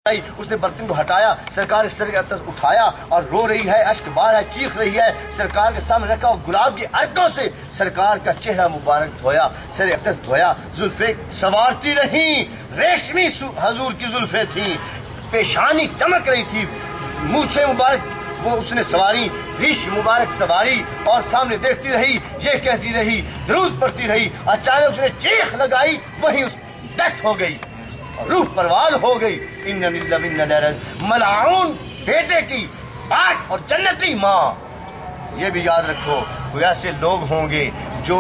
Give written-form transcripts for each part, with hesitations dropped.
उसने बर्तन को हटाया, सरकार सर के अतस उठाया और रो रही है, अश्क बार है, चीख रही है। सरकार के सामने रखा और गुलाब की अर्कों से सरकार का चेहरा मुबारक धोया, सर अतस धोया। जुल्फे सवारती रही, रेशमी हजूर की जुल्फे थी, पेशानी चमक रही थी, मूछे मुबारक वो उसने सवारी, रीश मुबारक सवारी और सामने देखती रही, ये कहती रही, दरूद पढ़ती रही। अचानक उसने चीख लगाई, वहीं उस डेथ हो गई, रूह परवाज हो गई। मलाउन बेटे की बात और जन्नती माँ। ये भी याद रखो, कोई ऐसे लोग होंगे जो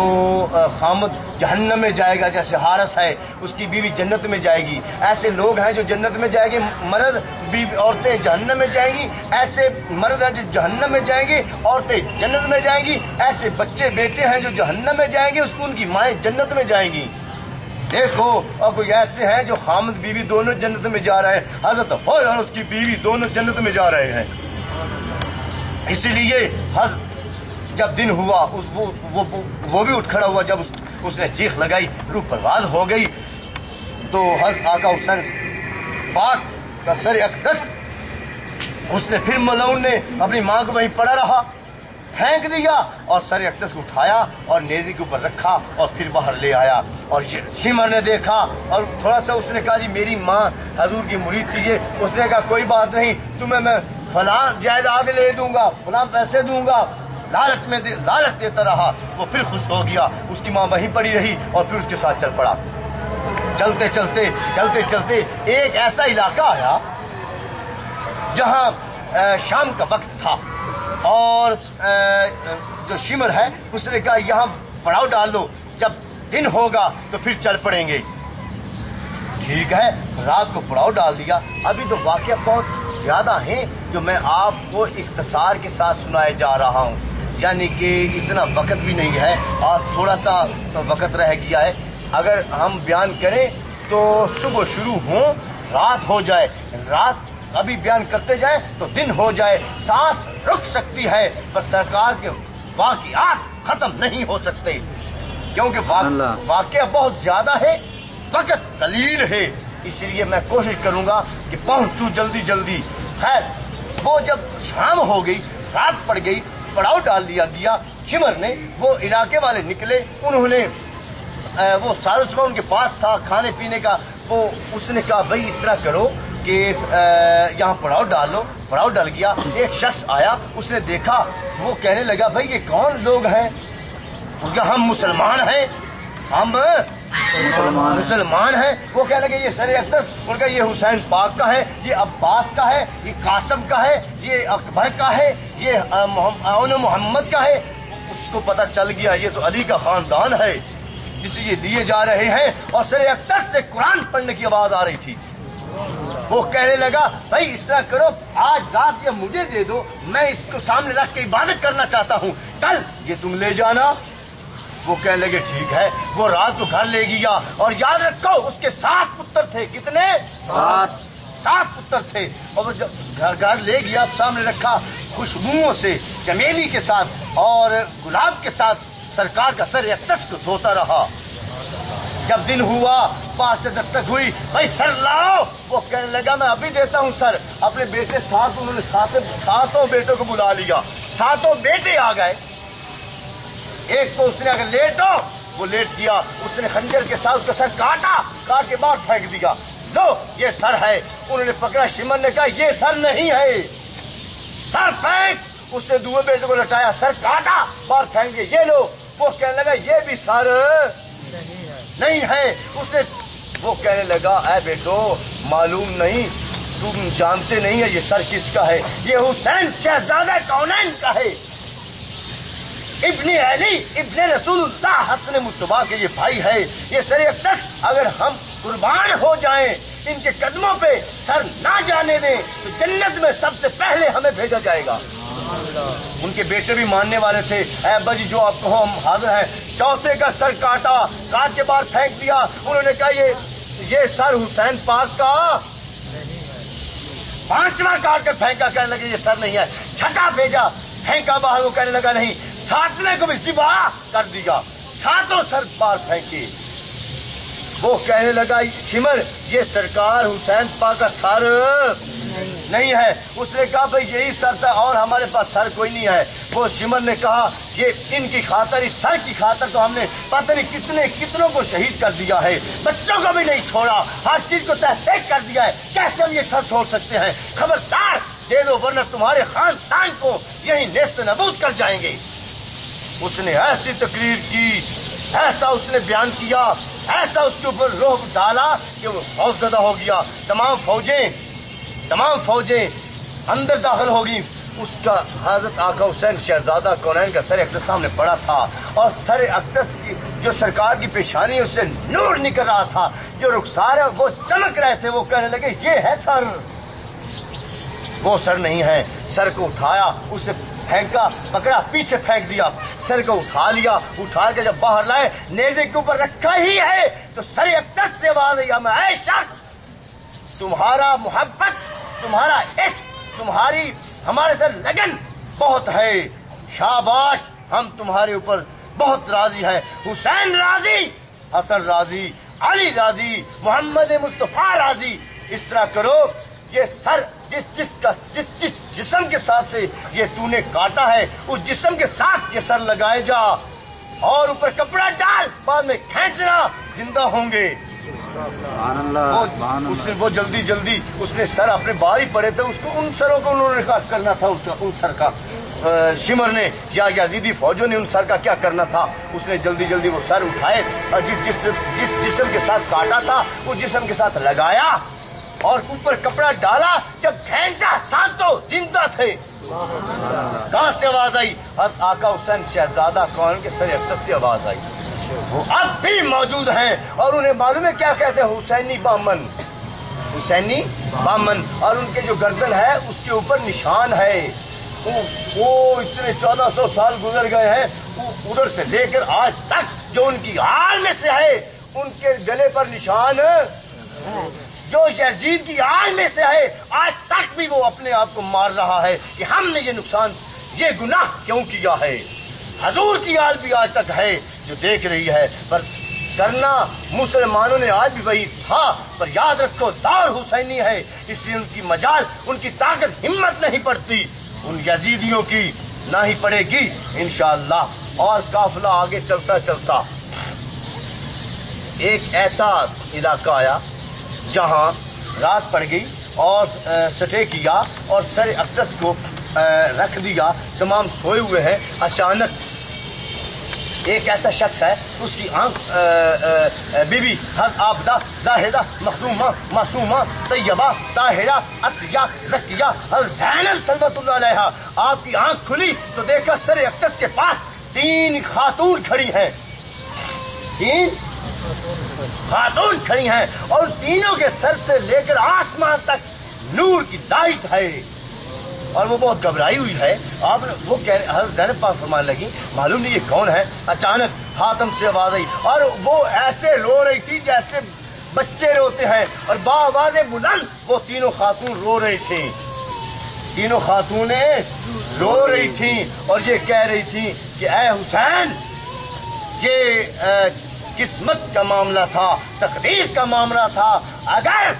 खामद जहन्नम में जाएगा, जैसे हारस है उसकी बीवी जन्नत में जाएगी। ऐसे लोग हैं जो जन्नत में जाएंगे, मर्द बीवी औरतें जहन्नम में जाएंगी। ऐसे मर्द हैं जो जहन्नम में जाएंगे, औरतें जन्नत में जाएंगी। ऐसे बच्चे बेटे हैं जो जहन्नम में जाएंगे, उसको उनकी माएँ जन्नत में जाएंगी। देखो, और कोई ऐसे हैं जो खामद बीवी दोनों जन्नत में जा रहे हैं, हजरत और उसकी बीवी दोनों जन्नत में जा रहे हैं। इसीलिए जब दिन हुआ वो भी उठ खड़ा हुआ, जब उसने चीख लगाई, रूह परवाज हो गई, तो हज़रत आका हुसैन पाक का सर अक़दस उसने फिर मलऊन ने अपनी माँ को वहीं पड़ा रहा, फेंक दिया और सर अक़दस को उठाया और नेज़ी के ऊपर रखा और फिर बाहर ले आया। और शिमर ने देखा और थोड़ा सा उसने कहा, जी मेरी माँ हजूर की मुरीद थी ये। उसने कहा कोई बात नहीं, तुम्हें मैं फलां जायदाद ले दूंगा, फलां पैसे दूंगा। लालच देता रहा। वो फिर खुश हो गया, उसकी माँ वहीं पड़ी रही और फिर उसके साथ चल पड़ा। चलते चलते एक ऐसा इलाका आया जहाँ शाम का वक्त था और जो शिमर है उसने कहा यहाँ पड़ाव डाल दो, जब दिन होगा तो फिर चल पड़ेंगे। ठीक है, रात को पड़ाव डाल दिया। अभी तो वाक़या बहुत ज़्यादा हैं जो मैं आपको इख्तिसार के साथ सुनाए जा रहा हूँ, यानी कि इतना वक्त भी नहीं है, आज थोड़ा सा वक्त रह गया है। अगर हम बयान करें तो सुबह शुरू हो, रात हो जाए, रात अभी बयान करते जाए तो दिन हो जाए। सांस रुक सकती है पर सरकार के वाक़ियात ख़त्म नहीं हो सकते, क्योंकि वाक़या बहुत ज़्यादा है, वक्त कलील है। इसलिए मैं कोशिश करूँगा कि पहुँचूँ जल्दी जल्दी। खैर, वो जब शाम हो गई, रात पड़ गई, पड़ाव डाल दिया गया। शिमर ने, वो इलाके वाले निकले, उन्होंने वो सारा सामान उनके पास था खाने पीने का। वो उसने कहा भाई इस तरह करो कि यहाँ पड़ाव डाल लो। पड़ाव डल गया। एक शख्स आया, उसने देखा, वो कहने लगा भाई ये कौन लोग हैं? उसका हम मुसलमान हैं, हम मुसलमान हैं। वो कहने लगे ये सर अक़दस, उनका ये हुसैन पाक का है, ये अब्बास का है, ये कासम का है, ये अकबर का है, ये मोहम्मद का है। उसको पता चल गया ये तो अली का ख़ानदान है जिसे ये लिए जा रहे हैं। और सर अक़दस से कुरान पढ़ने की आवाज़ आ रही थी। वो कहने लगा भाई इस तरह करो, आज रात ये मुझे दे दो, मैं इसको सामने रख के इबादत करना चाहता हूँ, कल ये तुम ले जाना। वो कहने लगे ठीक है। वो रात को घर ले गया और याद रखो उसके 7 पुत्र थे। कितने? 7 पुत्र थे। और वो जब घर ले गया, सामने रखा, खुशबुओं से, चमेली के साथ और गुलाब के साथ सरकार का सर अक़दस को धोता रहा। जब दिन हुआ, पास से दस्तक हुई, भाई सर लाओ। वो कहने लगा मैं अभी देता हूँ सर। अपने बेटे साथ, उन्होंने सातों बेटों को बुला लिया। 7 बेटे आ गए। एक को उसने अगर लेटो, वो लेट गया। उसने खंजर के साथ उसका सर काट के बाहर फेंक दिया। लो ये सर है। उन्होंने पकड़ा, शिमर ने कहा ये सर नहीं है, सर फेंक। उसने दूसरे बेटे को लटाया, सर काटा, बाहर फेंक दिया, ये लो। वो कहने लगा ये भी सर नहीं है। उसने, वो कहने लगा ऐ बेटो मालूम नहीं, तुम जानते नहीं है ये सर किसका है? ये हुसैन शहजादा कौनैन का है, इब्ने अली इब्ने रसूलुल्लाह हसन मुस्तफा के ये भाई है। ये सर अक़दस अगर हम कुर्बान हो जाएं, इनके कदमों पे सर ना जाने दें तो जन्नत में सबसे पहले हमें भेजा जाएगा। उनके बेटे भी मानने वाले थे। अब्बा जी जो आप कहो हम हाजिर हैं। चौथे का सर काट के बाहर फेंक दिया। उन्होंने कहा ये सर हुसैन पाक का। 5वां काट कर फेंका, कहने लगे ये सर नहीं है। 6ठा भेजा, फेंका बाहर, वो कहने लगा नहीं। 7वें को भी सिबा कर दिया, 7 सर बाहर फेंके। वो कहने लगा शिमर ये सरकार हुसैन पाक का सर नहीं है। उसने कहा भाई यही सर था और हमारे पास सर कोई नहीं है। वो शिमर ने कहा ये इनकी खातर, इस सर की खातर तो हमने पता नहीं कितनों को शहीद कर दिया है, बच्चों को भी नहीं छोड़ा, हर चीज को तहरीक कर दिया है, कैसे हम ये सर छोड़ सकते हैं? खबरदार दे दो वरना तुम्हारे खानदान को यही नेस्त नबूद कर जाएंगे। उसने ऐसी तकरीर की, ऐसा उसने बयान किया, ऐसा उसके ऊपर रोह डाला कि वो खौफजदा हो गया। तमाम फौजें अंदर दाखिल होगी। उसका हजरत आका हुसैन शहजादा कौनैन का सर अक़दस सामने पड़ा था और सर अक़दस की जो सरकार की पेशानी उससे नूर निकल रहा था, जो रुखसार है वो चमक रहे थे। वो कहने लगे ये है सर। वो सर नहीं है। सर को उठाया, उसे फेंका, पकड़ा, पीछे फेंक दिया, सर को उठा लिया। उठा के जब बाहर लाए, नेज़े के ऊपर रखा ही है तो सर अक़दस से आवाज़ आई, ऐ शख्स, तुम्हारा मोहब्बत, तुम्हारा इश्क, तुम्हारी हमारे से लगन बहुत है, शाबाश, हम तुम्हारे ऊपर बहुत राजी है। हुसैन राजी, हसन राजी, अली राजी, मोहम्मद मुस्तफ़ा राजी। इस तरह करो, ये सर जिस जिस्म के साथ से ये तूने काटा है उस जिस्म के साथ ये सर लगाए जा और ऊपर कपड़ा डाल, बाद में खींचना, जिंदा होंगे। वो जल्दी उसने सर अपने बाहर ही पड़े थे, उसको उन सरों को उन्होंने क्या करना था, उन सर का शिमर ने या यजीदी फौजों ने उन सर का क्या करना था। उसने जल्दी वो सर उठाए और जिस जिस्म के साथ काटा था उस जिस्म के साथ लगाया और ऊपर कपड़ा डाला। जब खींचा, साथ तो जिंदा थे। कहां से आवाज आई? आका हुसैन शहजादा कौन के सर अक़दस से आवाज आई। वो अब भी मौजूद हैं और उन्हें मालूम है क्या कहते हैं, हुसैनी बामन, हुसैनी बामन। और उनके जो गर्दन है उसके ऊपर निशान है। वो इतने 1400 साल गुजर गए हैं, उधर से लेकर आज तक जो उनकी आल में से है उनके गले पर निशान, जो यजीद की आल में से है, आज तक भी वो अपने आप को मार रहा है कि हमने ये नुकसान, ये गुनाह क्यों किया है। हजूर की आल भी आज तक है जो देख रही है, पर करना मुसलमानों ने आज भी वही था। पर याद रखो दौर हुसैनी है, इसलिए उनकी मजाल, उनकी ताकत, हिम्मत नहीं पड़ती, उन यजीदियों की ना ही पड़ेगी इंशाअल्लाह। और काफिला आगे चलता चलता एक ऐसा इलाका आया जहां रात पड़ गई और सटे किया और सर अक़दस को रख दिया, तमाम सोए हुए हैं। अचानक एक ऐसा शख्स है, उसकी आंख बीबी आबदा, जाहिदा, मखदूमा, मासूमा, तैयबा, ताहिरा, अतिया, ज़किया, ज़ैनब सल्लल्लाहु अलैहा, आपकी आंख खुली तो देखा सर अक़दस के पास 3 खातून खड़ी हैं। 3 खातून खड़ी हैं और तीनों के सर से लेकर आसमान तक नूर की लाइट है और वो बहुत घबराई हुई है। आप वो हज़रत ज़ैनब पाक फरमाने लगी, मालूम नहीं ये कौन है। अचानक हातम से आवाज़ आई और वो ऐसे रो रही थी जैसे बच्चे रोते हैं और बाआवाज़े बुलंद वो तीनों खातून रो रही थी। तीनों खातूनें रो रही थी और ये कह रही थी कि ऐ हुसैन, ये किस्मत का मामला था, तकदीर का मामला था। अगर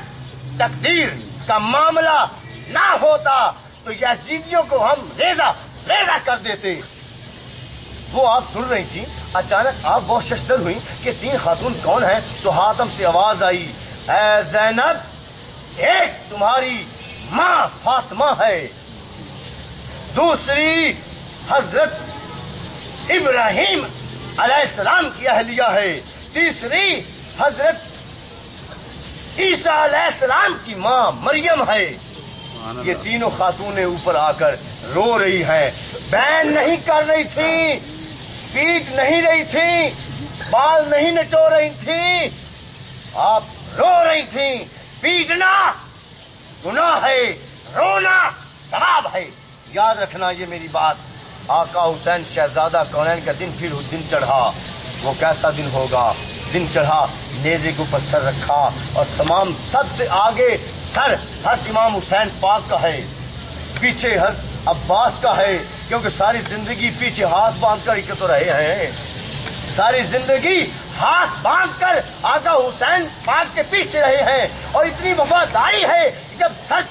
तकदीर का मामला ना होता तो यजीदियों को हम रेजा कर देते। वो आप सुन रही थी। अचानक आप बहुत शशदर हुई कि 3 खातून कौन है। तो हातम से आवाज आई, ऐ ज़ैनब, एक तुम्हारी माँ फातिमा है, दूसरी हजरत इब्राहिम अलैहिस्सलाम की अहलिया है, तीसरी हजरत ईसा अलैहिस्सलाम की माँ मरियम है। ये तीनों खातूनें ऊपर आकर रो रही हैं। बैन नहीं कर रही थी, पीट नहीं रही थी, बाल नहीं नचो रही थी, आप रो रही थी। पीटना गुनाह है, रोना सवाब है। याद रखना ये मेरी बात। आका हुसैन शहजादा कौनैन का दिन फिर दिन चढ़ा। वो कैसा दिन होगा? दिन चढ़ा, नेज़े के ऊपर सर रखा और तमाम सबसे आगे सर हज़रत इमाम हुसैन पाक का है, पीछे हज़रत अब्बास का है, क्योंकि सारी जिंदगी पीछे हाथ बांध कर ही तो रहे हैं। सारी जिंदगी हाथ बांध कर आका हुसैन पाक के पीछे रहे हैं और इतनी वफादारी है कि जब सर